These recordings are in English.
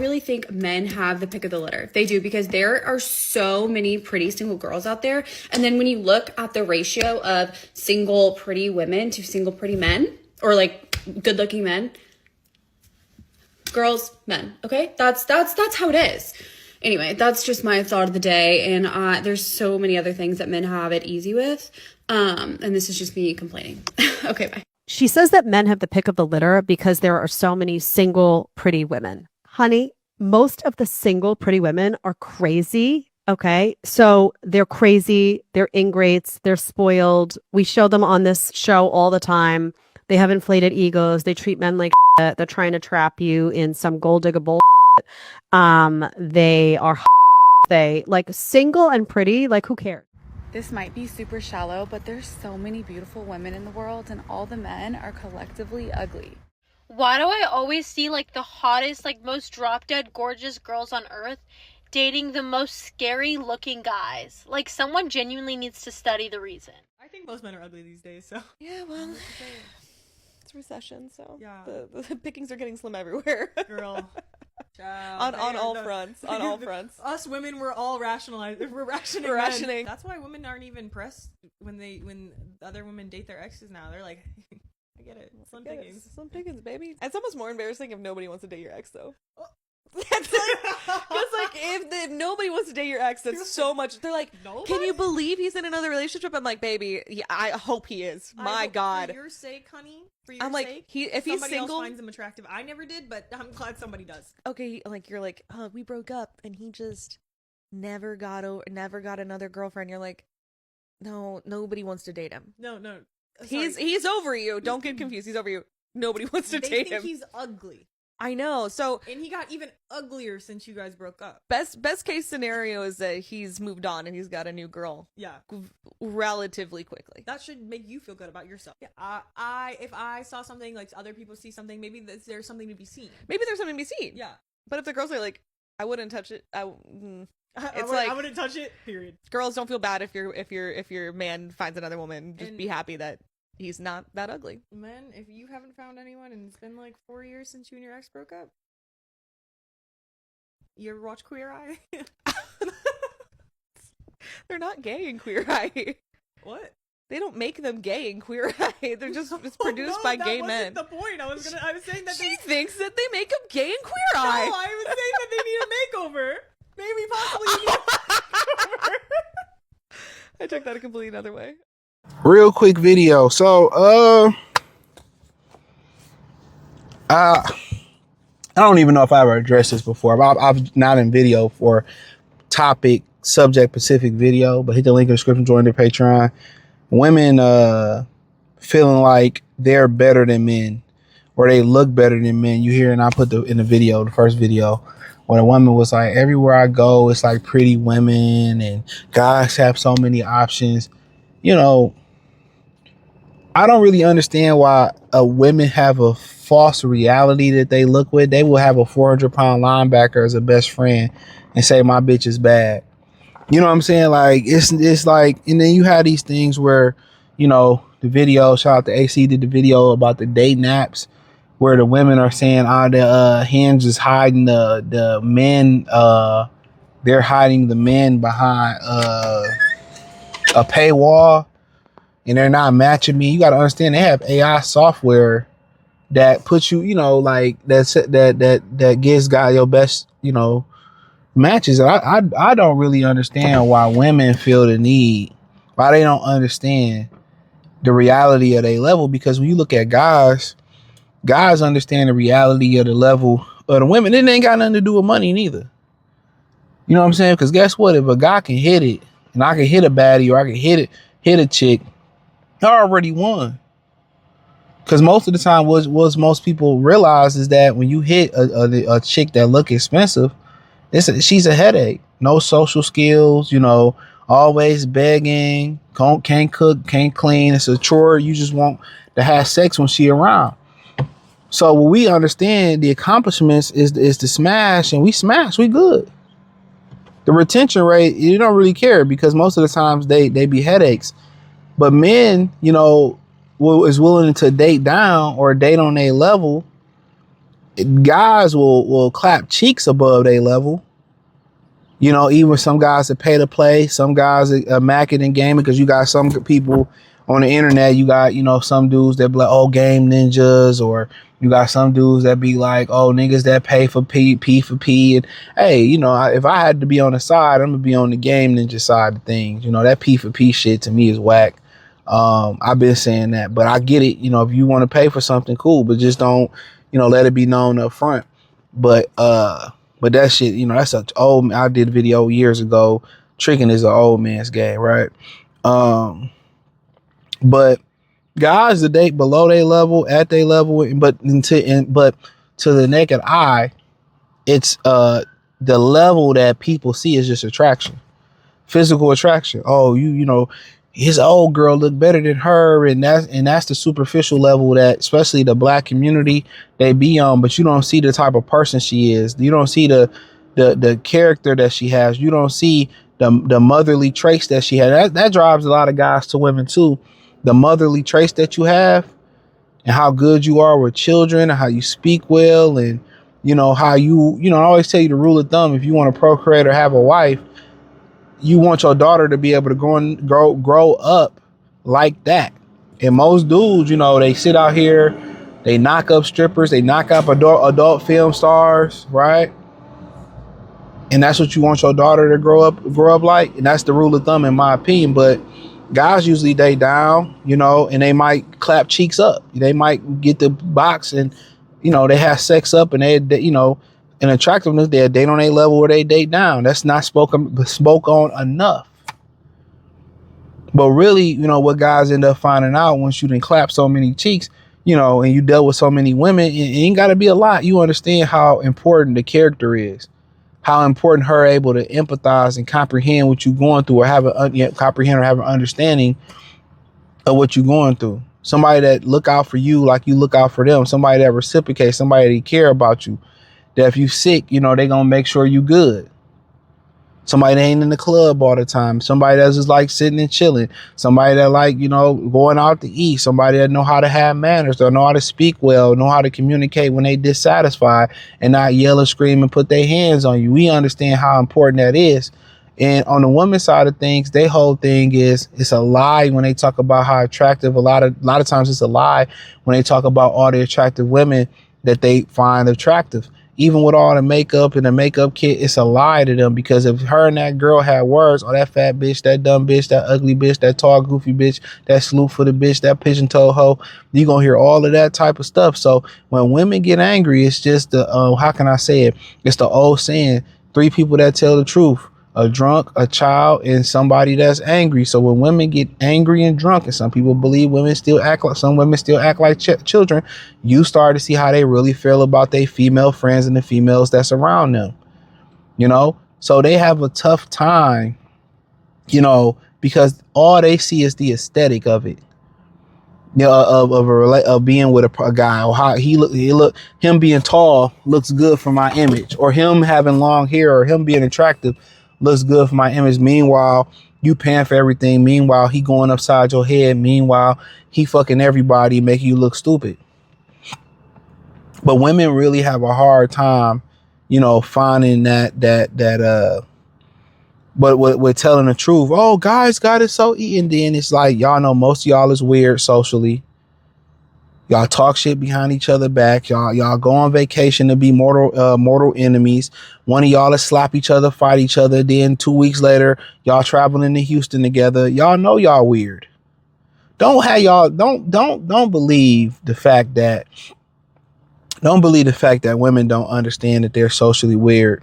really think men have the pick of the litter. They do, because there are so many pretty single girls out there. And then when you look at the ratio of single pretty women to single pretty men, or like good looking men, girls, men. Okay. That's how it is. Anyway, that's just my thought of the day. And there's so many other things that men have it easy with. And this is just me complaining. Okay, bye. She says that men have the pick of the litter because there are so many single pretty women. Honey, most of the single pretty women are crazy. Okay. So they're crazy. They're ingrates. They're spoiled. We show them on this show all the time. They have inflated egos. They treat men like shit. They're trying to trap you in some gold digger bull. They are they like single and pretty. Like, who cares? This might be super shallow, but there's so many beautiful women in the world and all the men are collectively ugly. Why do I always see like the hottest, like most drop dead gorgeous girls on earth dating the most scary looking guys? Like, someone genuinely needs to study the reason. I think most men are ugly these days, so. Yeah, well, it's recession, so yeah. The pickings are getting slim everywhere. Girl. on all fronts. On all fronts. Us women, we're all rationalized. We're rationing. Men. That's why women aren't even impressed when other women date their exes now. They're like, I get it. Slim pickings. Slim pickings, baby. It's almost more embarrassing if nobody wants to date your ex, though. Because like if nobody wants to date your ex, that's so much. They're like, nobody? Can you believe he's in another relationship? I'm like, baby, yeah, I hope he is. My God. For your sake, honey. For your I'm like, sake, if he's somebody single, else finds him attractive. I never did, but I'm glad somebody does. Okay, like you're like, oh, we broke up, and he just never got another girlfriend. You're like, no, nobody wants to date him. No. He's over you. Don't get confused. He's over you. Nobody wants to date him. He's ugly. I know. So, and he got even uglier since you guys broke up. Best case scenario is that he's moved on and he's got a new girl. Yeah, relatively quickly. That should make you feel good about yourself. Yeah, if I saw something, like other people see something, maybe there's something to be seen. Maybe there's something to be seen. Yeah, but if the girls are like, I wouldn't touch it. I wouldn't touch it. Period. Girls, don't feel bad if your man finds another woman. Just be happy that he's not that ugly. Men, if you haven't found anyone and it's been like 4 years since you and your ex broke up, you ever watch Queer Eye? They're not gay in Queer Eye. What? They don't make them gay in Queer Eye. They're just it's produced by gay men. That wasn't the point. I was saying that she thinks that they make them gay in Queer Eye. No, I was saying that they need a makeover. Maybe possibly you need a makeover. I took that a completely another way. Real quick video. So, I don't even know if I ever addressed this before. I've not in video for topic, subject, specific video, but hit the link in the description, join the Patreon. Women, feeling like they're better than men or they look better than men. You hear, and I put in the video, the first video, when a woman was like, everywhere I go, it's like pretty women and guys have so many options. You know, I don't really understand why women have a false reality that they look with. They will have a 400-pound linebacker as a best friend and say my bitch is bad. You know what I'm saying? Like it's like, and then you have these things where, you know, the video, shout out to AC, did the video about the dating apps where the women are saying, the Hinge is hiding the men, they're hiding the men behind a paywall and they're not matching me. You got to understand they have AI software that puts you, you know, like that gives guy your best, you know, matches. I don't really understand why women feel the need, why they don't understand the reality of their level, because when you look at guys understand the reality of the level of the women. It ain't got nothing to do with money neither. You know what I'm saying? Because guess what? If a guy can hit it and I can hit a baddie or I can hit a chick, I already won. Because most of the time what most people realize is that when you hit a chick that look expensive, she's a headache. No social skills, you know, always begging, can't cook, can't clean. It's a chore. You just want to have sex when she around. So when we understand the accomplishments is to smash, and we smash, we good. The retention rate, you don't really care because most of the times they be headaches. But men, you know, is willing to date down or date on a level guys will clap cheeks above their level. You know, even some guys that pay to play, some guys are macking and gaming, because you got some people on the internet. You got, you know, some dudes that be like, oh, game ninjas, or you got some dudes that be like, oh, niggas that pay for P for P. And hey, you know, if I had to be on the side, I'm gonna be on the game ninja side of things. You know, that P for P shit to me is whack. I've been saying that, but I get it. You know, if you want to pay for something, cool, but just don't, you know, let it be known up front. But that shit, you know, that's such old. I did a video years ago. Tricking is an old man's game, right? But guys that date below their level, at their level, but to the naked eye, it's the level that people see is just attraction, physical attraction. Oh, you know, his old girl look better than her, and that's the superficial level that especially the black community they be on. But you don't see the type of person she is. You don't see the character that she has. You don't see the motherly traits that she has. That drives a lot of guys to women too. The motherly traits that you have, and how good you are with children, and how you speak well, and you know how you know. I always tell you the rule of thumb: if you want to procreate or have a wife, you want your daughter to be able to grow up like that. And most dudes, you know, they sit out here, they knock up strippers, they knock up adult film stars, right? And that's what you want your daughter to grow up like. And that's the rule of thumb in my opinion. But guys usually they down, you know, and they might clap cheeks up. They might get the box and, you know, they have sex up, and they you know, and attractiveness, they date on a level where they date down. That's not spoke on enough. But really, you know, what guys end up finding out once you done clap so many cheeks, you know, and you dealt with so many women, it ain't got to be a lot. You understand how important the character is, how important her able to empathize and comprehend what you're going through, or have comprehend or have an understanding of what you're going through. Somebody that look out for you like you look out for them. Somebody that reciprocates. Somebody that care about you. That if you sick, you know, they gonna make sure you good. Somebody that ain't in the club all the time. Somebody that's just like sitting and chilling. Somebody that like, you know, going out to eat. Somebody that know how to have manners, that know how to speak well, know how to communicate when they dissatisfied, and not yell and scream and put their hands on you. We understand how important that is. And on the women's side of things, their whole thing is, it's a lie when they talk about how attractive. A lot of times it's a lie when they talk about all the attractive women that they find attractive. Even with all the makeup and the makeup kit, it's a lie to them, because if her and that girl had words, oh, that fat bitch, that dumb bitch, that ugly bitch, that tall goofy bitch, that slew-footed bitch, that pigeon-toed hoe, you're going to hear all of that type of stuff. So when women get angry, it's just the, how can I say it? It's the old saying, 3 people that tell the truth: a drunk, a child, and somebody that's angry. So when women get angry and drunk, and some people believe some women still act like children, you start to see how they really feel about their female friends and the females that's around them, you know? So they have a tough time, you know, because all they see is the aesthetic of it. You know, of being with a guy, or how he look, him being tall looks good for my image, or him having long hair, or him being attractive looks good for my image. Meanwhile, you paying for everything. Meanwhile, he going upside your head. Meanwhile, he fucking everybody, making you look stupid. But women really have a hard time, you know, finding but with telling the truth. Oh, guys got it so easy. And then it's like, y'all know most of y'all is weird socially. Y'all talk shit behind each other back. Y'all go on vacation to be mortal enemies. One of y'all will slap each other, fight each other. Then 2 weeks later, y'all traveling to Houston together. Y'all know y'all weird. Don't believe the fact that women don't understand that they're socially weird,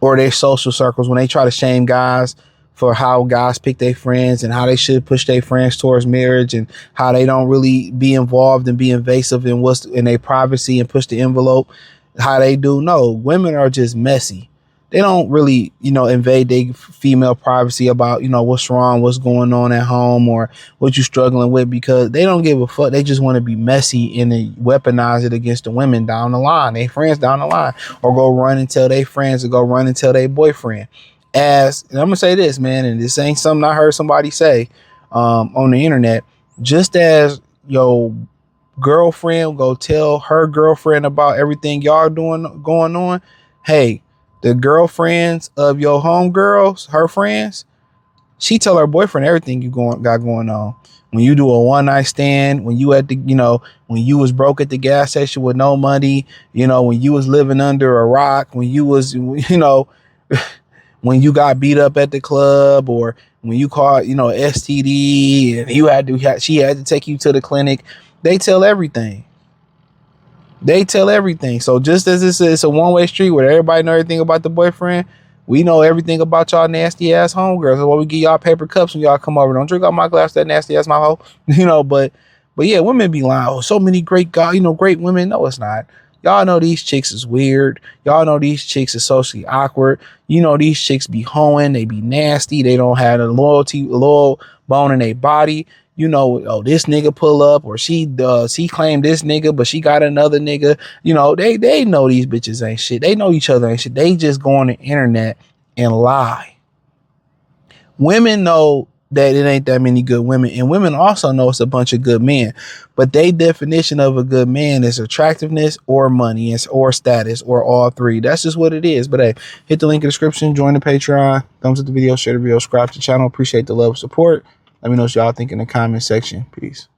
or their social circles, when they try to shame guys for how guys pick their friends and how they should push their friends towards marriage, and how they don't really be involved and be invasive in what's in their privacy and push the envelope how they do. No, women are just messy. They don't really, you know, invade their female privacy about, you know, what's wrong, what's going on at home, or what you're struggling with, because they don't give a fuck. They just want to be messy and they weaponize it against the women down the line, their friends down the line, or go run and tell their friends, or go run and tell their boyfriend. And I'm gonna say this, man, and this ain't something I heard somebody say on the internet. Just as your girlfriend go tell her girlfriend about everything y'all going on, hey, the girlfriends of your homegirls, her friends, she tell her boyfriend everything got going on. When you do a one night stand, when you at the, when you was broke at the gas station with no money, when you was living under a rock, when you was, when you got beat up at the club, or when you caught, STD, and she had to take you to the clinic. They tell everything. So just as it's a one-way street where everybody know everything about the boyfriend, we know everything about y'all nasty ass homegirls. That's why we give y'all paper cups when y'all come over. Don't drink out my glass, that nasty ass my hoe. But yeah, women be lying. Oh, so many great guys, great women. No, it's not. Y'all know these chicks is weird. Y'all know these chicks is socially awkward. These chicks be hoeing. They be nasty. They don't have a loyal bone in their body. Oh, this nigga pull up, or she claimed this nigga, but she got another nigga. They know these bitches ain't shit. They know each other ain't shit. They just go on the internet and lie. Women know that it ain't that many good women, and women also know it's a bunch of good men. But their definition of a good man is attractiveness or money or status or all three. That's just what it is. But hey, hit the link in the description, join the Patreon, thumbs up the video, share the video, subscribe to the channel. Appreciate the love and support. Let me know what y'all think in the comment section. Peace.